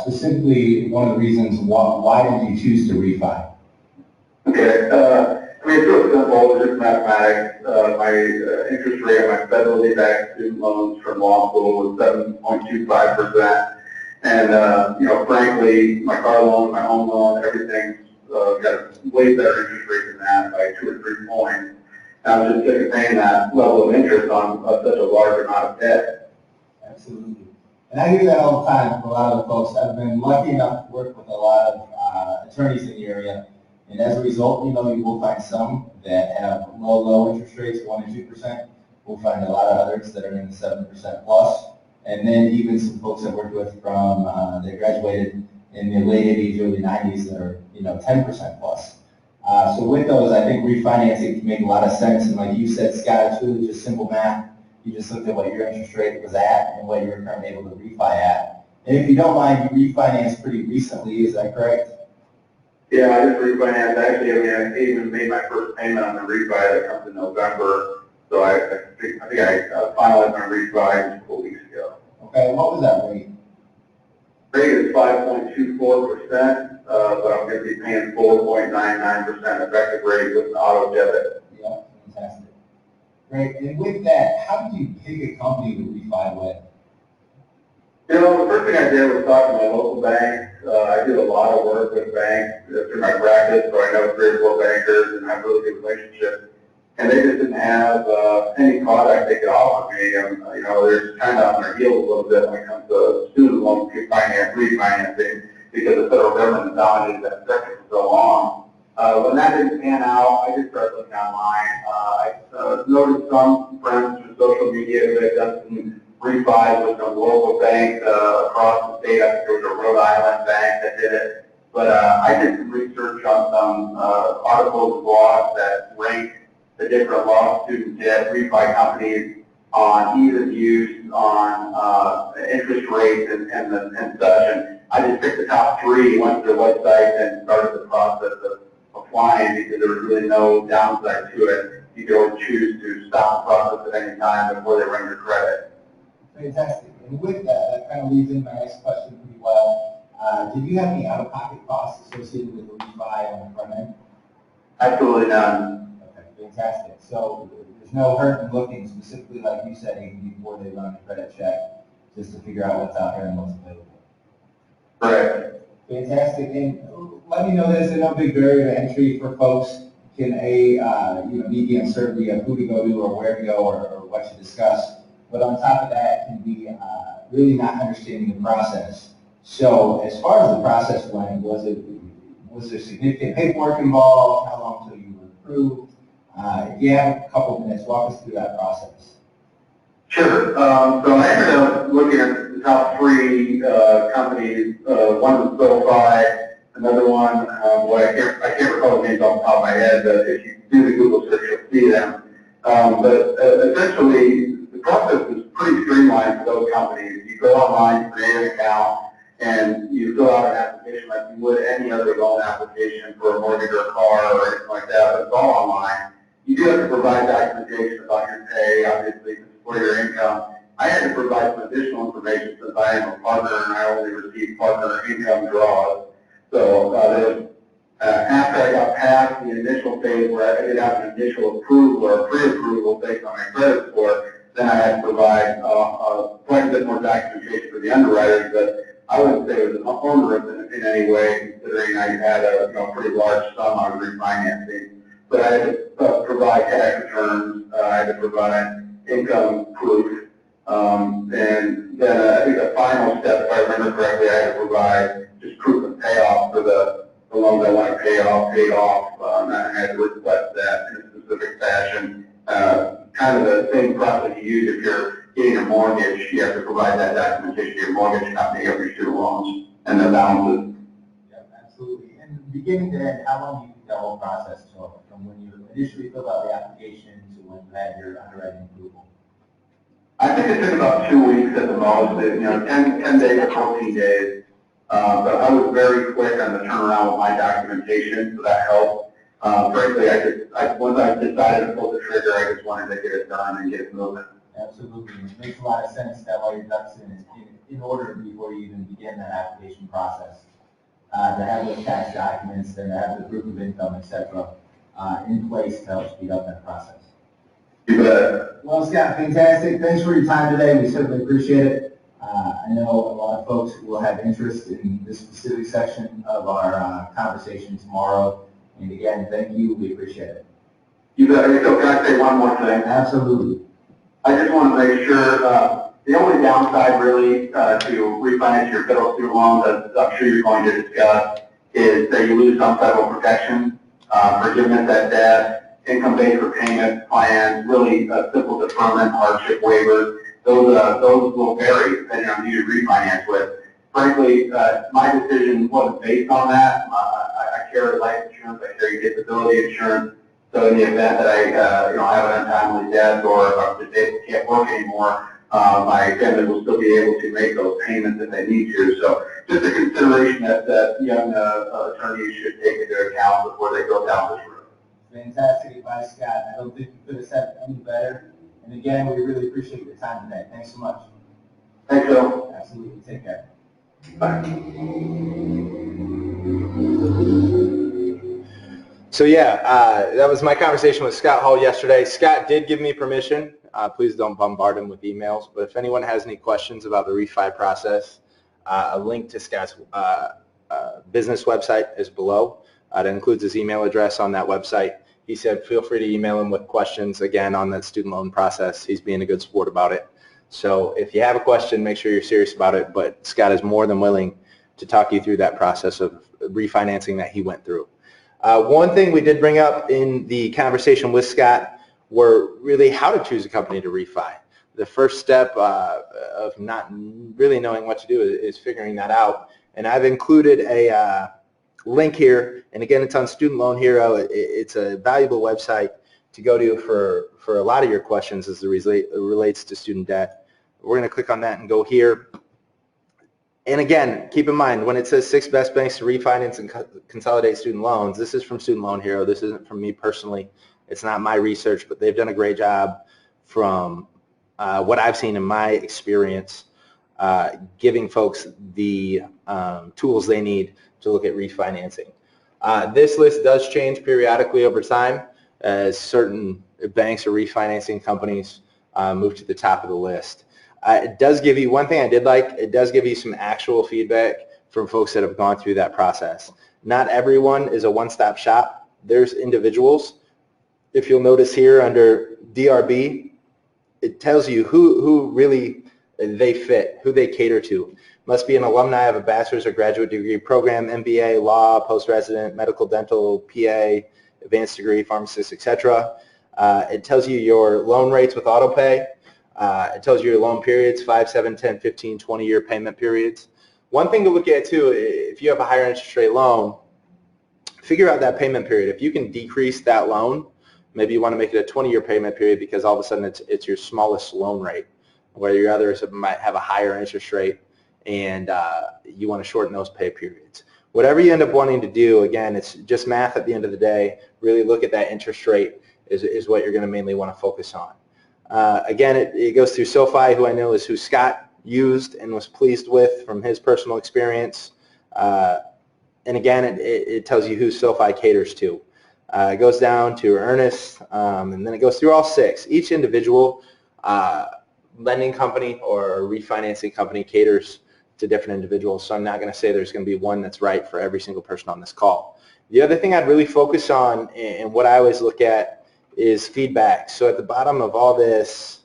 Specifically, one of the reasons why did you choose to refi? Okay, I mean, it's real simple, it's just mathematics. My interest rate on my federally backed student loans from law school was 7.25%. And, you know, frankly, my car loan, my home loan, everything's got a way better interest rate than that by 2 or 3 points. And I was just sick of paying that level of interest on such a large amount of debt. Absolutely. And I hear that all the time from a lot of the folks. I've been lucky enough to work with a lot of attorneys in the area. And as a result, you know, you will find some that have low interest rates, 1 and 2%. We'll find a lot of others that are in the 7% plus. And then even some folks I've worked with from, they graduated in the late 80s, early 90s that are, you know, 10% plus. So with those, I think refinancing can make a lot of sense. And like you said, Scott, it's really just simple math. You just looked at what your interest rate was at and what you were currently able to refi at. And if you don't mind, you refinanced pretty recently, is that correct? Yeah, I just refinanced. Actually, I mean, I even made my first payment on the refi that comes in November. So I think I finalized my refi a couple weeks ago. Okay, what was that rate? Rate is 5.24%, but I'm going to be paying 4.99% effective rate with an auto debit. Yeah, fantastic. Great. And with that, how did you pick a company to refi with? You know, the first thing I did was talk to my local banks. I do a lot of work with banks through my practice, so I know 3 or 4 bankers and have really good relationships. And they just didn't have any product they could offer me. And, you know, they're kind of on their heels a little bit when it comes to student loan refinancing because the federal government dominated that sector for so long. When that didn't pan out, I just started looking online. I noticed some friends through social media who had done some refis with some local banks across the state. I think there was a Rhode Island bank that did it. But I did some research on some articles and blogs that ranked the different law student debt refi companies on ease of use, on interest rates and such. And I just picked the top 3, went to their website and started the process of applying because there was really no downside to it. You could always choose to stop the process at any time before they run your credit. Fantastic. And with that, that kind of leads into my next question pretty well. Did you have any out-of-pocket costs associated with the refi on the front end? Absolutely none. Okay, fantastic. So there's no hurt in looking, specifically like you said, even before they run a credit check, just to figure out what's out there and what's available. Right. Fantastic. And let me know there's no big barrier to entry for folks. Can meet the uncertainty of who to go to or where to go or what to discuss. but on top of that can be really not understanding the process. So as far as the process went, was there significant paperwork involved? How long until you were approved? If you have a couple minutes, walk us through that process. Sure. So I ended up looking at the top three companies. One was SoFi, another one, I can't recall the names off the top of my head, but if you do the Google search, you'll see them. But essentially, the process is pretty streamlined for those companies. You go online, create an account, and you fill out an application like you would any other loan application for a mortgage or a car or anything like that, but it's all online. You do have to provide documentation about your pay, obviously, to support your income. I had to provide some additional information since I am a partner and I only receive partner income draws. So after I got past the initial phase where I did have an initial approval or pre-approval based on my credit score, then I had to provide quite a bit more documentation for the underwriters, but I wouldn't say it was onerous in any way, considering I had a pretty large sum I was refinancing. But I had to provide tax returns, I had to provide income proof, and then I think the final step, if I remember correctly, I had to provide just proof of payoff for the loans I want to pay off, paid off, and I had to request that in a specific fashion. Kind of the same process you use if you're getting a mortgage. You have to provide that documentation to your mortgage company of your student loans and the balances. Yeah, absolutely. And beginning to end, how long do you think that whole process took, from when you initially filled out the application to when you had your underwriting approval? I think it took about 2 weeks at the most, 10 days to 14 days. But I was very quick on the turnaround with my documentation, so that helped. Frankly, once I decided to pull the trigger, I just wanted to get it done and get it moving. Absolutely. It makes a lot of sense that all your ducks in order before you even begin that application process. To have those tax documents and to have the proof of income, etc., in place to help speed up that process. You bet. Well, Scott, fantastic. Thanks for your time today. We certainly appreciate it. I know a lot of folks will have interest in this specific section of our conversation tomorrow. And again, thank you. We appreciate it. You bet. So can I say one more thing? Absolutely. I just want to make sure the only downside really to refinance your federal student loans, as I'm sure you're going to discuss, is that you lose some federal protection, forgiveness at debt, income-based repayment plans, really simple deferment, hardship waivers. Those will vary depending on who you refinance with. Frankly, my decision wasn't based on that. I carry life insurance, I carry disability insurance. So in the event that I have an untimely death or can't work anymore, my family will still be able to make those payments if they need to. So just a consideration that young attorneys should take into account before they go down this road. Fantastic advice, Scott. I don't think you could have said it any better. And again, we really appreciate your time today. Thanks so much. Thanks, Phil. Absolutely. Take care. Bye. So yeah, that was my conversation with Scott Hall yesterday. Scott did give me permission. Please don't bombard him with emails. But if anyone has any questions about the refi process, a link to Scott's business website is below. It includes his email address on that website. He said feel free to email him with questions, again, on that student loan process. He's being a good sport about it. So if you have a question, make sure you're serious about it. But Scott is more than willing to talk you through that process of refinancing that he went through. One thing we did bring up in the conversation with Scott were really how to choose a company to refi. The first step of not really knowing what to do is figuring that out. And I've included a link here, and again, it's on Student Loan Hero. It's a valuable website to go to for a lot of your questions as it relates to student debt. We're going to click on that and go here. And again, keep in mind, when it says 6 best banks to refinance and consolidate student loans, this is from Student Loan Hero. This isn't from me personally. It's not my research, but they've done a great job from what I've seen in my experience, giving folks the tools they need to look at refinancing. This list does change periodically over time as certain banks or refinancing companies move to the top of the list. It does give you, one thing I did like, it does give you some actual feedback from folks that have gone through that process. Not everyone is a one-stop shop. There's individuals. If you'll notice here under DRB, it tells you who really they fit, who they cater to. Must be an alumni of a bachelor's or graduate degree program, MBA, law, post-resident, medical, dental, PA, advanced degree, pharmacist, etc. It tells you your loan rates with auto pay. It tells you your loan periods, 5, 7, 10, 15, 20-year payment periods. One thing to look at too, if you have a higher interest rate loan, figure out that payment period. If you can decrease that loan, maybe you want to make it a 20-year payment period because all of a sudden it's your smallest loan rate, where your others might have a higher interest rate, and you want to shorten those pay periods. Whatever you end up wanting to do, again, it's just math at the end of the day. Really look at that interest rate is what you're going to mainly want to focus on. Again, it goes through SoFi, who I know is who Scott used and was pleased with from his personal experience. And again, it tells you who SoFi caters to. It goes down to Ernest, and then it goes through all 6. Each individual lending company or refinancing company caters to different individuals, so I'm not going to say there's going to be one that's right for every single person on this call. The other thing I'd really focus on, and what I always look at, is feedback. So at the bottom of all this,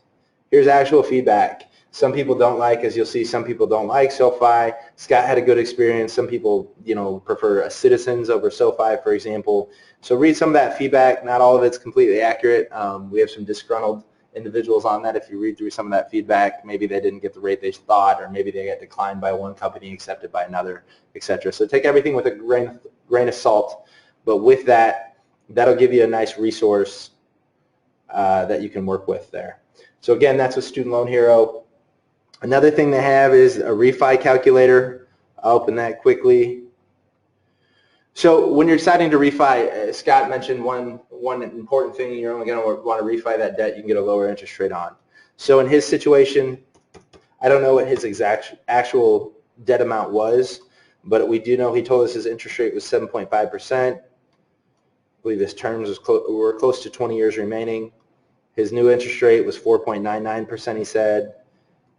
here's actual feedback. Some people don't like, as you'll see, some people don't like SoFi. Scott had a good experience. Some people, prefer a Citizens over SoFi, for example. So read some of that feedback. Not all of it's completely accurate. We have some disgruntled individuals on that. If you read through some of that feedback, maybe they didn't get the rate they thought, or maybe they got declined by one company, accepted by another, etc. So take everything with a grain of salt. But with that, that'll give you a nice resource that you can work with there. So again, that's with Student Loan Hero. Another thing they have is a refi calculator. I'll open that quickly. So when you're deciding to refi, Scott mentioned one important thing: you're only going to want to refi that debt you can get a lower interest rate on. So in his situation, I don't know what his actual debt amount was, but we do know he told us his interest rate was 7.5%. I believe his terms were close to 20 years remaining. His new interest rate was 4.99%, he said.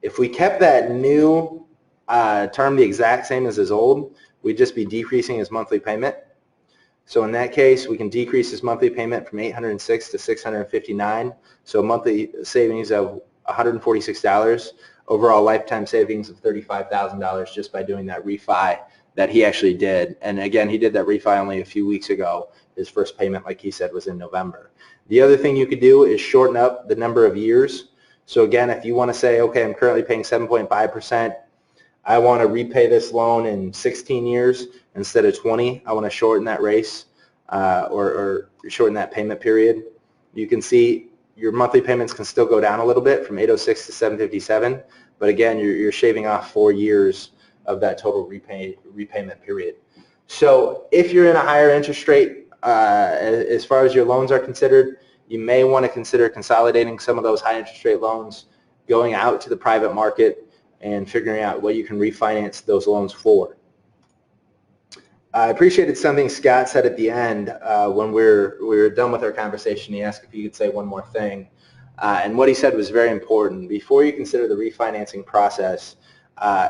If we kept that new term the exact same as his old, we'd just be decreasing his monthly payment. So in that case, we can decrease his monthly payment from $806 to $659. So monthly savings of $146, overall lifetime savings of $35,000 just by doing that refi that he actually did. And again, he did that refi only a few weeks ago. His first payment, like he said, was in November. The other thing you could do is shorten up the number of years. So again, if you want to say, okay, I'm currently paying 7.5%, I want to repay this loan in 16 years instead of 20. I want to shorten that race or shorten that payment period. You can see your monthly payments can still go down a little bit from $806 to $757, but again, you're shaving off 4 years of that total repayment period. So if you're in a higher interest rate, as far as your loans are considered, you may want to consider consolidating some of those high interest rate loans, going out to the private market, and figuring out what you can refinance those loans for. I appreciated something Scott said at the end when we were done with our conversation. He asked if you could say one more thing. And what he said was very important. Before you consider the refinancing process,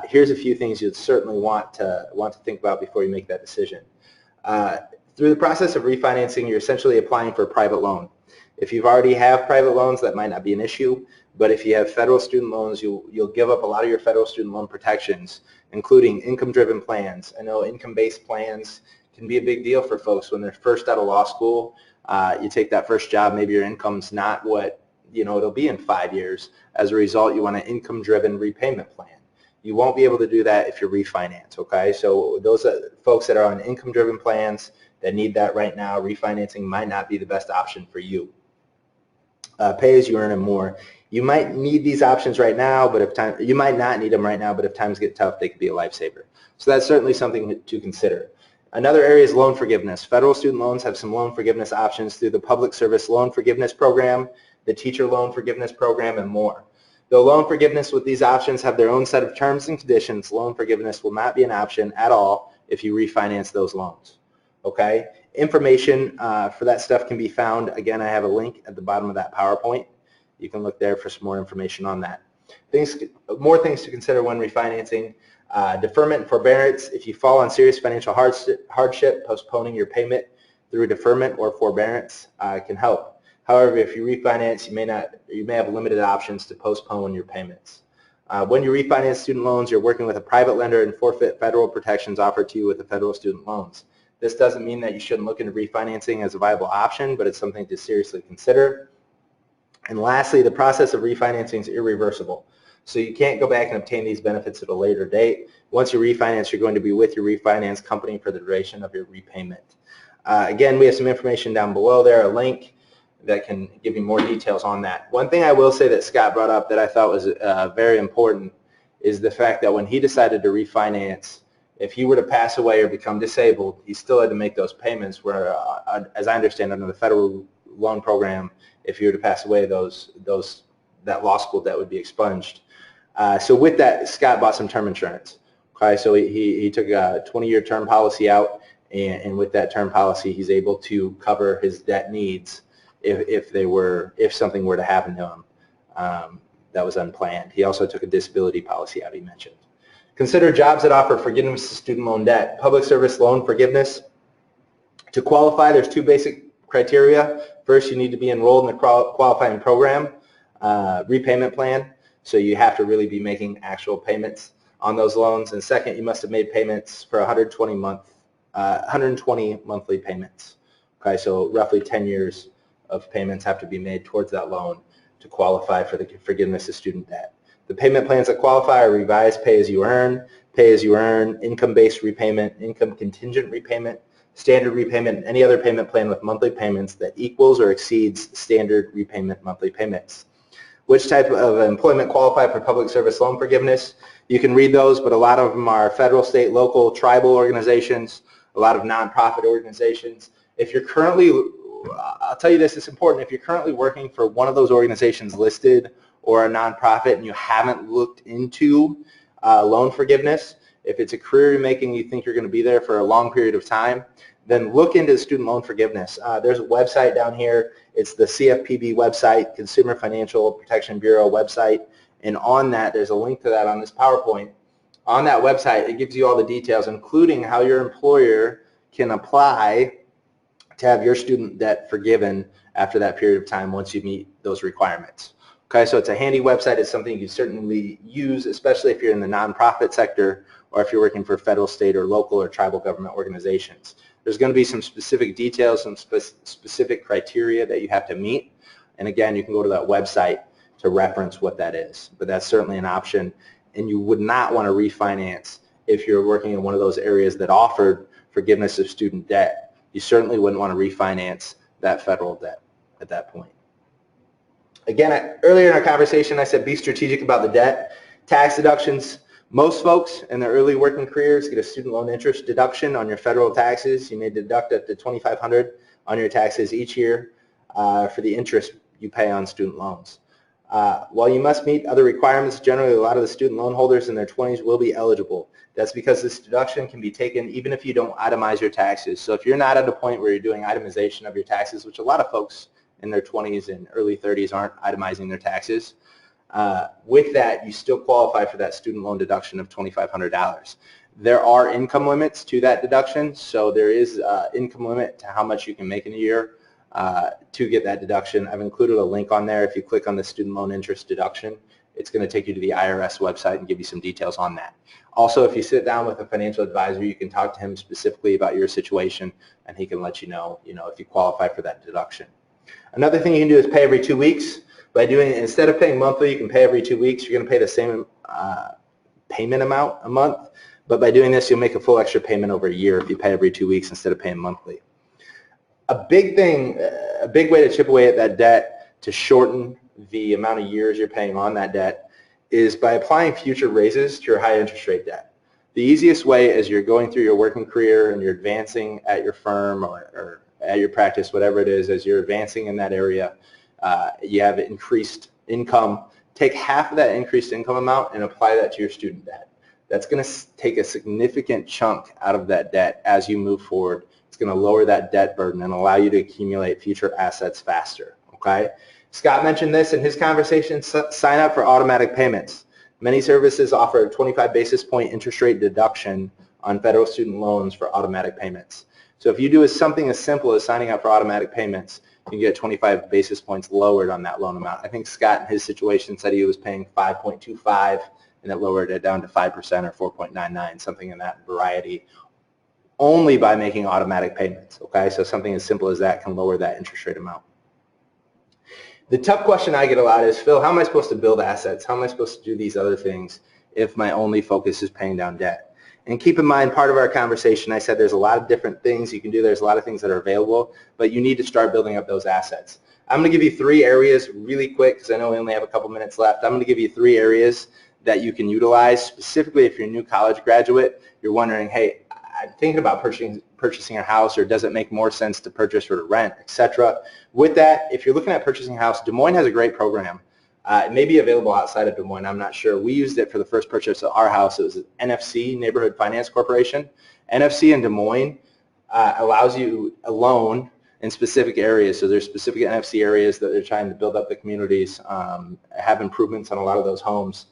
here's a few things you'd certainly want to think about before you make that decision. Through the process of refinancing, you're essentially applying for a private loan. If you've already have private loans, that might not be an issue. But if you have federal student loans, you'll give up a lot of your federal student loan protections, including income-driven plans. I know income-based plans can be a big deal for folks when they're first out of law school. You take that first job, maybe your income's not what it'll be in 5 years. As a result, you want an income-driven repayment plan. You won't be able to do that if you refinance, okay? So those folks that are on income-driven plans that need that right now, refinancing might not be the best option for you. Pay as you earn and more. You might need these options right now, but you might not need them right now, but if times get tough, they could be a lifesaver. So that's certainly something to consider. Another area is loan forgiveness. Federal student loans have some loan forgiveness options through the Public Service Loan Forgiveness Program, the Teacher Loan Forgiveness Program, and more. Though loan forgiveness with these options have their own set of terms and conditions, loan forgiveness will not be an option at all if you refinance those loans. Okay? Information for that stuff can be found. Again, I have a link at the bottom of that PowerPoint. You can look there for some more information on that. More things to consider when refinancing. Deferment and forbearance. If you fall on serious financial hardship, postponing your payment through deferment or forbearance can help. However, if you refinance, you may have limited options to postpone your payments. When you refinance student loans, you're working with a private lender and forfeit federal protections offered to you with the federal student loans. This doesn't mean that you shouldn't look into refinancing as a viable option, but it's something to seriously consider. And lastly, the process of refinancing is irreversible. So you can't go back and obtain these benefits at a later date. Once you refinance, you're going to be with your refinance company for the duration of your repayment. Again, we have some information down below there, a link that can give you more details on that. One thing I will say that Scott brought up that I thought was very important is the fact that when he decided to refinance, if he were to pass away or become disabled, he still had to make those payments where, as I understand, under the federal loan program, if you were to pass away, that law school debt would be expunged. So with that, Scott bought some term insurance. Okay, so he took a 20-year term policy out, and with that term policy, he's able to cover his debt needs if something were to happen to him that was unplanned. He also took a disability policy out, he mentioned. Consider jobs that offer forgiveness of student loan debt. Public service loan forgiveness. To qualify, there's two basic criteria. First, you need to be enrolled in the qualifying program, repayment plan, so you have to really be making actual payments on those loans. And second, you must have made payments for 120 monthly payments. Okay, so roughly 10 years of payments have to be made towards that loan to qualify for the forgiveness of student debt. The payment plans that qualify are revised pay-as-you-earn, income-based repayment, income contingent repayment, standard repayment, and any other payment plan with monthly payments that equals or exceeds standard repayment monthly payments. Which type of employment qualify for public service loan forgiveness? You can read those, but a lot of them are federal, state, local, tribal organizations, a lot of nonprofit organizations. If you're currently, I'll tell you this, it's important, if you're currently working for one of those organizations listed or a nonprofit and you haven't looked into loan forgiveness, if it's a career you're making, you think you're going to be there for a long period of time, then look into student loan forgiveness. There's a website down here. It's the CFPB website, Consumer Financial Protection Bureau website, and on that, there's a link to that on this PowerPoint. On that website, it gives you all the details, including how your employer can apply to have your student debt forgiven after that period of time once you meet those requirements. Okay, so it's a handy website. It's something you certainly use, especially if you're in the nonprofit sector or if you're working for federal, state, or local or tribal government organizations. There's going to be some specific details, some specific criteria that you have to meet. And again, you can go to that website to reference what that is. But that's certainly an option. And you would not want to refinance if you're working in one of those areas that offered forgiveness of student debt. You certainly wouldn't want to refinance that federal debt at that point. Again, earlier in our conversation, I said be strategic about the debt. Tax deductions. Most folks in their early working careers get a student loan interest deduction on your federal taxes. You may deduct up to $2,500 on your taxes each year for the interest you pay on student loans. While you must meet other requirements, generally a lot of the student loan holders in their 20s will be eligible. That's because this deduction can be taken even if you don't itemize your taxes. So if you're not at a point where you're doing itemization of your taxes, which a lot of folks in their 20s and early 30s aren't itemizing their taxes, with that, you still qualify for that student loan deduction of $2,500. There are income limits to that deduction, so there is income limit to how much you can make in a year to get that deduction. I've included a link on there. If you click on the student loan interest deduction, it's going to take you to the IRS website and give you some details on that. Also, if you sit down with a financial advisor, you can talk to him specifically about your situation, and he can let you know, if you qualify for that deduction. Another thing you can do is pay every 2 weeks. By doing it, instead of paying monthly, you can pay every 2 weeks. You're going to pay the same payment amount a month, but by doing this, you'll make a full extra payment over a year if you pay every 2 weeks instead of paying monthly. A big way to chip away at that debt to shorten the amount of years you're paying on that debt is by applying future raises to your high interest rate debt. The easiest way as you're going through your working career and you're advancing at your firm or at your practice, whatever it is, as you're advancing in that area, you have increased income, take half of that increased income amount and apply that to your student debt. That's going to take a significant chunk out of that debt as you move forward. It's going to lower that debt burden and allow you to accumulate future assets faster. Okay? Scott mentioned this in his conversation, sign up for automatic payments. Many services offer a 25 basis point interest rate deduction on federal student loans for automatic payments. So if you do something as simple as signing up for automatic payments, you can get 25 basis points lowered on that loan amount. I think Scott in his situation said he was paying 5.25 and it lowered it down to 5% or 4.99, something in that variety, only by making automatic payments, okay? So something as simple as that can lower that interest rate amount. The tough question I get a lot is, Phil, how am I supposed to build assets? How am I supposed to do these other things if my only focus is paying down debt? And keep in mind, part of our conversation, I said there's a lot of different things you can do. There's a lot of things that are available, but you need to start building up those assets. I'm going to give you 3 areas really quick because I know we only have a couple minutes left. I'm going to give you 3 areas that you can utilize, specifically if you're a new college graduate, you're wondering, hey, I'm thinking about purchasing a house, or does it make more sense to purchase or to rent, etc. With that, if you're looking at purchasing a house, Des Moines has a great program. It may be available outside of Des Moines, I'm not sure. We used it for the first purchase of our house. It was NFC, Neighborhood Finance Corporation. NFC in Des Moines allows you a loan in specific areas. So there's specific NFC areas that they're trying to build up the communities, have improvements on a lot of those homes.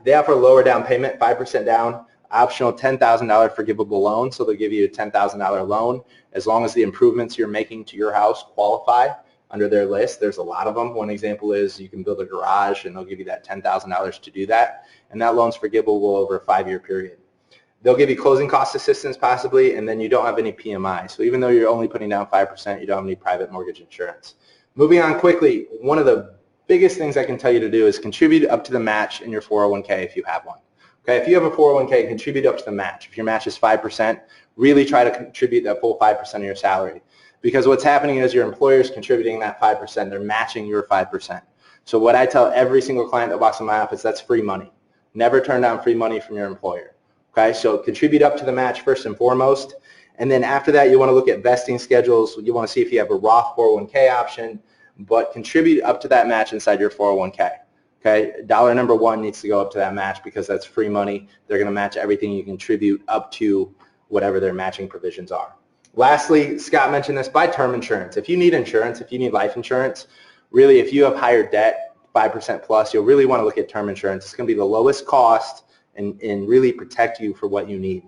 They offer a lower down payment, 5% down, optional $10,000 forgivable loan. So they'll give you a $10,000 loan as long as the improvements you're making to your house qualify under their list. There's a lot of them. One example is you can build a garage and they'll give you that $10,000 to do that, and that loan's forgivable over a 5-year period. They'll give you closing cost assistance possibly, and then you don't have any PMI. So even though you're only putting down 5%, you don't have any private mortgage insurance. Moving on quickly, one of the biggest things I can tell you to do is contribute up to the match in your 401k if you have one. Okay, if you have a 401k, contribute up to the match. If your match is 5%, really try to contribute that full 5% of your salary. Because what's happening is your employer is contributing that 5%. They're matching your 5%. So what I tell every single client that walks in my office, that's free money. Never turn down free money from your employer. Okay, so contribute up to the match first and foremost. And then after that, you want to look at vesting schedules. You want to see if you have a Roth 401k option, but contribute up to that match inside your 401k. Okay, dollar number 1 needs to go up to that match because that's free money. They're going to match everything you contribute up to whatever their matching provisions are. Lastly, Scott mentioned this, buy term insurance. If you need insurance, if you need life insurance, really if you have higher debt, 5% plus, you'll really want to look at term insurance. It's going to be the lowest cost and really protect you for what you need.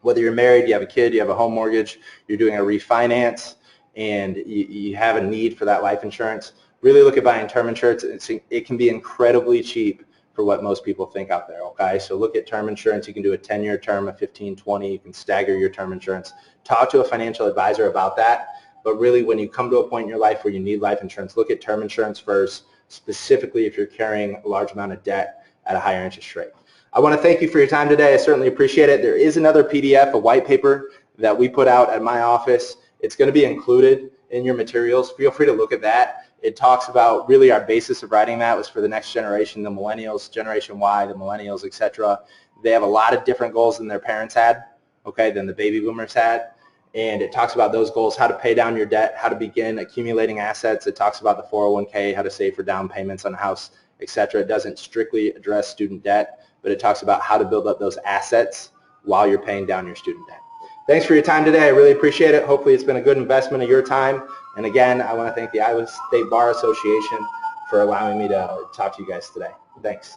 Whether you're married, you have a kid, you have a home mortgage, you're doing a refinance, and you have a need for that life insurance, really look at buying term insurance. It can be incredibly cheap for what most people think out there, okay? So look at term insurance. You can do a 10-year term, a 15, 20. You can stagger your term insurance. Talk to a financial advisor about that. But really, when you come to a point in your life where you need life insurance, look at term insurance first, specifically if you're carrying a large amount of debt at a higher interest rate. I want to thank you for your time today. I certainly appreciate it. There is another PDF, a white paper that we put out at my office. It's going to be included in your materials. Feel free to look at that. It talks about really our basis of writing that was for the next generation, the millennials, Generation Y, the millennials, etc. They have a lot of different goals than their parents had, okay, than the baby boomers had. And it talks about those goals, how to pay down your debt, how to begin accumulating assets. It talks about the 401k, how to save for down payments on a house, etc. It doesn't strictly address student debt, but it talks about how to build up those assets while you're paying down your student debt. Thanks for your time today. I really appreciate it. Hopefully it's been a good investment of your time. And again, I want to thank the Iowa State Bar Association for allowing me to talk to you guys today. Thanks.